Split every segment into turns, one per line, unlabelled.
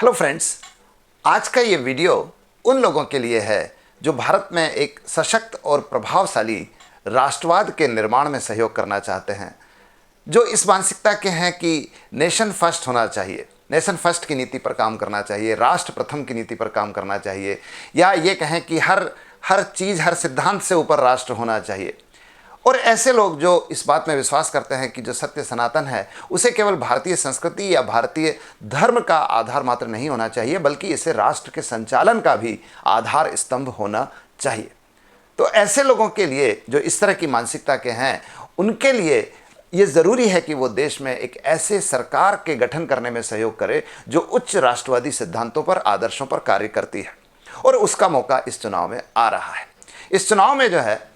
Hello friends, आज का ये वीडियो उन लोगों के लिए है जो भारत में एक सशक्त और प्रभावशाली राष्ट्रवाद के निर्माण में सहयोग करना चाहते हैं, जो इस मानसिकता के हैं कि नेशन फर्स्ट होना चाहिए, नेशन फर्स्ट की नीति पर काम करना चाहिए, राष्ट्र प्रथम की नीति पर काम करना चाहिए, या ये कहें कि हर चीज़, हर सिद्धांत से ऊपर राष्ट्र होना चाहिए। और ऐसे लोग जो इस बात में विश्वास करते हैं कि जो सत्य सनातन है उसे केवल भारतीय संस्कृति या भारतीय धर्म का आधार मात्र नहीं होना चाहिए, बल्कि इसे राष्ट्र के संचालन का भी आधार स्तंभ होना चाहिए। तो ऐसे लोगों के लिए जो इस तरह की मानसिकता के हैं, उनके लिए ये ज़रूरी है कि वो देश में एक ऐसे सरकार के गठन करने में सहयोग करे जो उच्च राष्ट्रवादी सिद्धांतों पर, आदर्शों पर कार्य करती है। और उसका मौका इस चुनाव में आ रहा है। इस चुनाव में जो है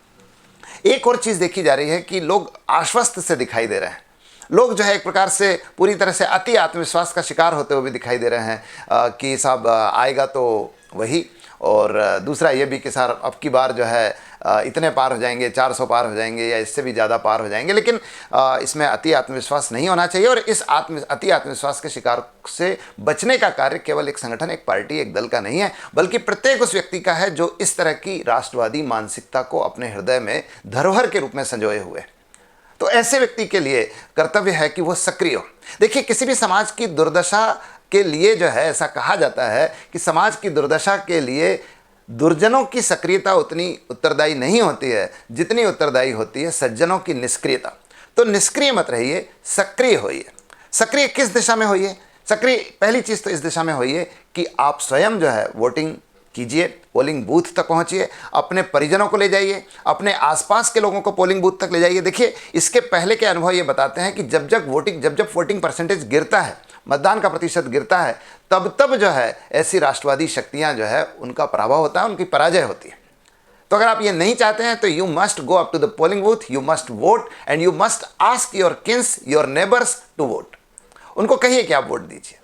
एक और चीज़ देखी जा रही है कि लोग आश्वस्त से दिखाई दे रहे हैं। लोग जो है एक प्रकार से पूरी तरह से अति आत्मविश्वास का शिकार होते हुए भी दिखाई दे रहे हैं कि साहब आएगा तो वही, और दूसरा ये भी कि सर अब की बार जो है इतने पार हो जाएंगे, 400 पार हो जाएंगे या इससे भी ज़्यादा पार हो जाएंगे। लेकिन इसमें अति आत्मविश्वास नहीं होना चाहिए, और इस अति आत्मविश्वास के शिकार से बचने का कार्य केवल एक संगठन, एक पार्टी, एक दल का नहीं है, बल्कि प्रत्येक उस व्यक्ति का है जो इस तरह की राष्ट्रवादी मानसिकता को अपने हृदय में धरोहर के रूप में संजोए हुए। तो ऐसे व्यक्ति के लिए कर्तव्य है कि वो सक्रिय हो। देखिए, किसी भी समाज की दुर्दशा के लिए जो है ऐसा कहा जाता है कि समाज की दुर्दशा के लिए दुर्जनों की सक्रियता उतनी उत्तरदायी नहीं होती है जितनी उत्तरदायी होती है सज्जनों की निष्क्रियता। तो निष्क्रिय मत रहिए, सक्रिय होइए। सक्रिय किस दिशा में होइए? सक्रिय पहली चीज़ तो इस दिशा में होइए कि आप स्वयं जो है वोटिंग कीजिए, पोलिंग बूथ तक पहुंचिए, अपने परिजनों को ले जाइए, अपने आसपास के लोगों को पोलिंग बूथ तक ले जाइए। देखिए, इसके पहले के अनुभव ये बताते हैं कि जब वोटिंग परसेंटेज गिरता है, मतदान का प्रतिशत गिरता है, तब जो है ऐसी राष्ट्रवादी शक्तियां जो है उनका पराभव होता है, उनकी पराजय होती है। तो अगर आप ये नहीं चाहते हैं तो you must go up to the polling booth, you must vote and you must ask your kins, your neighbours to vote. उनको कहिए कि आप वोट दीजिए।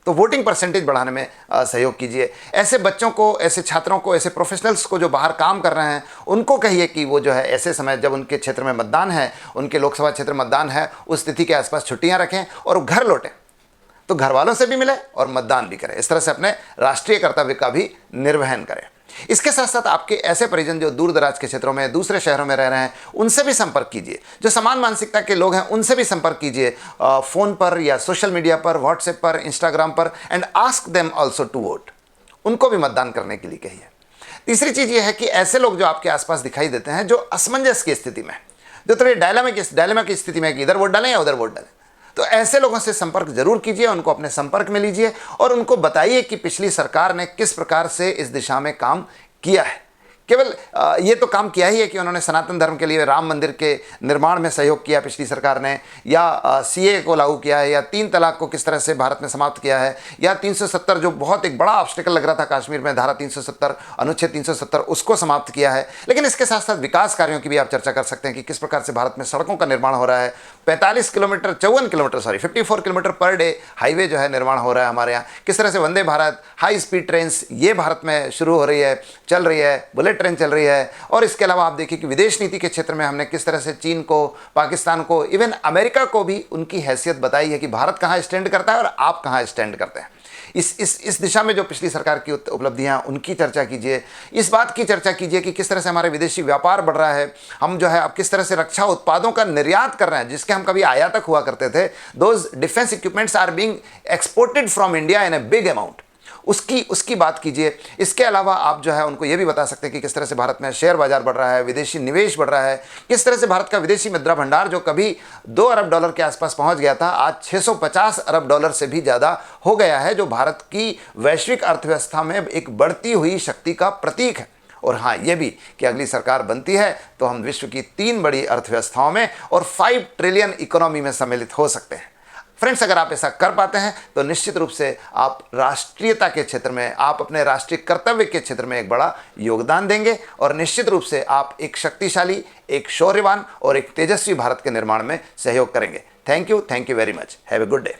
तो वोटिंग परसेंटेज बढ़ाने में सहयोग कीजिए। ऐसे बच्चों को, ऐसे छात्रों को, ऐसे प्रोफेशनल्स को जो बाहर काम कर रहे हैं, उनको कहिए कि वो जो है ऐसे समय जब उनके क्षेत्र में मतदान है, उनके लोकसभा क्षेत्र में मतदान है, उस तिथि के आसपास छुट्टियां रखें और घर लौटें, तो घर वालों से भी मिले और मतदान भी करें। इस तरह से अपने राष्ट्रीय कर्तव्य का भी निर्वहन करें। इसके साथ साथ आपके ऐसे परिजन जो दूर दराज के क्षेत्रों में, दूसरे शहरों में रह रहे हैं, उनसे भी संपर्क कीजिए। जो समान मानसिकता के लोग हैं उनसे भी संपर्क कीजिए, फ़ोन पर या सोशल मीडिया पर, व्हाट्सएप पर, इंस्टाग्राम पर, and ask them also to vote. उनको भी मतदान करने के लिए कहिए। तीसरी चीज़ ये है कि ऐसे लोग जो आपके आसपास दिखाई देते हैं, जो असमंजस की स्थिति में, जो थोड़ी डायलेमा की स्थिति में कि इधर वोट डालें या उधर वोट डालें, तो ऐसे लोगों से संपर्क जरूर कीजिए, उनको अपने संपर्क में लीजिए और उनको बताइए कि पिछली सरकार ने किस प्रकार से इस दिशा में काम किया है। केवल ये तो काम किया ही है कि उन्होंने सनातन धर्म के लिए राम मंदिर के निर्माण में सहयोग किया पिछली सरकार ने, या सीए को लागू किया है, या 3 तलाक को किस तरह से भारत में समाप्त किया है, या 370 जो बहुत एक बड़ा ऑब्स्टिकल लग रहा था कश्मीर में, धारा 370, अनुच्छेद 370, उसको समाप्त किया है। लेकिन इसके साथ साथ विकास कार्यों की भी आप चर्चा कर सकते हैं कि किस प्रकार से भारत में सड़कों का निर्माण हो रहा है। 54 किलोमीटर पर डे हाईवे जो है निर्माण हो रहा है हमारे यहाँ। किस तरह से Vande Bharat, high speed trains ये भारत में शुरू हो रही है, चल रही है, बुलेट ट्रेन चल रही है। और इसके अलावा आप देखिए कि विदेश नीति के क्षेत्र में हमने किस तरह से चीन को, पाकिस्तान को, इवन अमेरिका को भी उनकी हैसियत बताई है कि भारत कहाँ स्टैंड करता है और आप कहाँ स्टैंड करते हैं। इस दिशा में जो पिछली सरकार की उपलब्धियां, उनकी चर्चा कीजिए। इस बात की चर्चा कीजिए कि किस तरह से हमारे विदेशी व्यापार बढ़ रहा है, हम जो है अब किस तरह से रक्षा उत्पादों का निर्यात कर रहे हैं, जिसके हम कभी आयातक हुआ करते थे। Those defence equipments are being exported from India in a big amount. उसकी बात कीजिए। इसके अलावा आप जो है उनको ये भी बता सकते हैं कि किस तरह से भारत में शेयर बाजार बढ़ रहा है, विदेशी निवेश बढ़ रहा है, किस तरह से भारत का विदेशी मुद्रा भंडार जो कभी 2 अरब डॉलर के आसपास पहुंच गया था, आज 650 अरब डॉलर से भी ज़्यादा हो गया है, जो भारत की वैश्विक अर्थव्यवस्था में एक बढ़ती हुई शक्ति का प्रतीक है। और हाँ, ये भी कि अगली सरकार बनती है तो हम विश्व की 3 बड़ी अर्थव्यवस्थाओं में और 5 ट्रिलियन इकोनॉमी में सम्मिलित हो सकते हैं। फ्रेंड्स, अगर आप ऐसा कर पाते हैं तो निश्चित रूप से आप राष्ट्रीयता के क्षेत्र में, आप अपने राष्ट्रीय कर्तव्य के क्षेत्र में एक बड़ा योगदान देंगे, और निश्चित रूप से आप एक शक्तिशाली, एक शौर्यवान और एक तेजस्वी भारत के निर्माण में सहयोग करेंगे। Thank you very much. Have a good day.